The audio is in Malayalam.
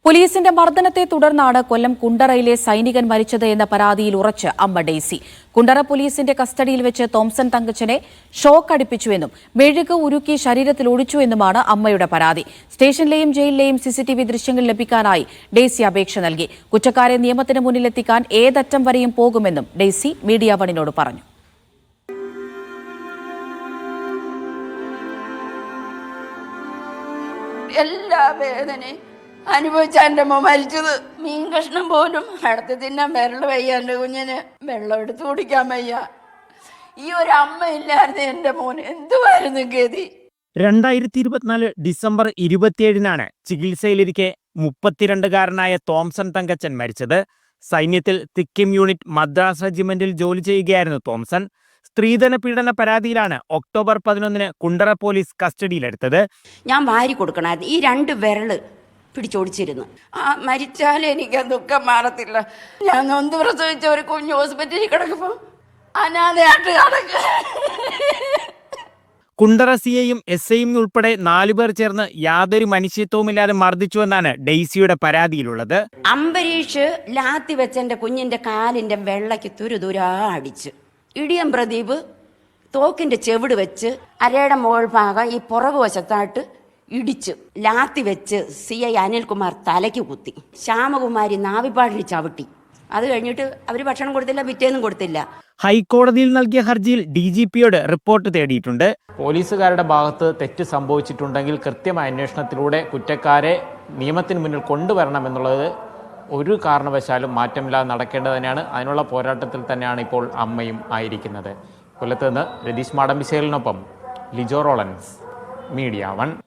പോലീസിന്റെ മർദ്ദനത്തെ തുടർന്നാണ് കൊല്ലം കുണ്ടറയിലെ സൈനികൻ മരിച്ചത് എന്ന പരാതിയിൽ ഉറച്ച് അമ്മ ഡെയ്സി. കുണ്ടറ പോലീസിന്റെ കസ്റ്റഡിയിൽ വെച്ച് തോംസൺ തങ്കച്ചനെ ഷോക്ക് അടിപ്പിച്ചുവെന്നും മെഴുക് ഉരുക്കി ശരീരത്തിൽ ഒഴിച്ചുവെന്നുമാണ് അമ്മയുടെ പരാതി. സ്റ്റേഷനിലെയും ജയിലിലെയും സിസിടിവി ദൃശ്യങ്ങൾ ലഭിക്കാനായി ഡെയ്സി അപേക്ഷ നൽകി. കുറ്റക്കാരെ നിയമത്തിന് മുന്നിലെത്തിക്കാൻ ഏതറ്റം വരെയും പോകുമെന്നും ഡെയ്സി മീഡിയ വണിനോട് പറഞ്ഞു. എല്ലാ വേദനയും അനുഭവിച്ച എൻ്റെ അമ്മ മരിച്ചത്. മീൻ കഷ്ണം പോലും അടുത്ത് തിന്നാൻ വിരൽ വയ്യ, എൻ്റെ കുഞ്ഞിന് വെള്ളം എടുത്ത് കുടിക്കാൻ വയ്യ. ഈ ഒരു അമ്മ ഇല്ലായിരുന്നു എൻ്റെ മോന് എന്തുവായിരുന്നു ഗതി. 2024 ഡിസംബർ 27-നാണ് ചികിത്സയിലിരിക്കെ 32-കാരനായ തോംസൺ തങ്കച്ചൻ മരിച്ചത്. സൈന്യത്തിൽ തിക്കിം യൂണിറ്റ് മദ്രാസ് റെജിമെന്റിൽ ജോലി ചെയ്യുകയായിരുന്നു തോംസൺ. സ്ത്രീധന പീഡന പരാതിയിലാണ് ഒക്ടോബർ 11-ന് കുണ്ടറ പോലീസ് കസ്റ്റഡിയിലെടുത്തത്. ഞാൻ വാരി കൊടുക്കണമായിരുന്നു. ഈ 2 വിരല് പിടിച്ചോടിച്ചിരുന്നു. മരിച്ചാൽ എനിക്ക് ദുഃഖം മാറത്തില്ല. ഞാൻ നൊന്ത് പ്രസവിച്ച ഒരു കുഞ്ഞ് ഹോസ്പിറ്റലിൽ കിടക്കുമ്പോൾ അനാഥയായിട്ട് കിടക്കുക. കുണ്ടറ സിഐയും SIയും ഉൾപ്പെടെ 4 പേർ ചേർന്ന് യാതൊരു മനുഷ്യത്വവുമില്ലാതെ മർദ്ദിച്ചുവെന്നാണ് ഡെയ്സിയുടെ പരാതിയിലുള്ളത്. അംബരീഷ് ലാത്തി വെച്ച എൻ്റെ കുഞ്ഞിൻ്റെ കാലിൻ്റെ വെള്ളയ്ക്ക് തുരുതുരാ അടിച്ച്, ഇടിയം പ്രദീപ് തോക്കിൻ്റെ ചെവിട് വെച്ച് അരയുടെ മുകൾ ഭാഗം ഈ പുറകു വശത്തായിട്ട് ഇടിച്ച് ലാത്തി വെച്ച് CI അനിൽകുമാർ തലയ്ക്ക് കുത്തി. ശ്യാമകുമാരി നാവിപ്പാടിൽ ചവിട്ടി. അത് കഴിഞ്ഞിട്ട് അവർ ഭക്ഷണം കൊടുത്തില്ല, പിറ്റേന്നും കൊടുത്തില്ല. ഹൈക്കോടതിയിൽ നൽകിയ ഹർജിയിൽ DGPയോട് റിപ്പോർട്ട് തേടിയിട്ടുണ്ട്. പോലീസുകാരുടെ ഭാഗത്ത് തെറ്റ് സംഭവിച്ചിട്ടുണ്ടെങ്കിൽ കൃത്യമായ അന്വേഷണത്തിലൂടെ കുറ്റക്കാരെ നിയമത്തിന് മുന്നിൽ കൊണ്ടുവരണമെന്നുള്ളത് ഒരു കാരണവശാലും മാറ്റമില്ലാതെ നടക്കേണ്ടത് തന്നെയാണ്. അതിനുള്ള പോരാട്ടത്തിൽ തന്നെയാണ് ഇപ്പോൾ അമ്മയും ആയിരിക്കുന്നത്. കൊല്ലത്ത് നിന്ന് രതീഷ് മാടമ്പിശേലിനൊപ്പം ലിജോ റോളൻസ്, മീഡിയ 1.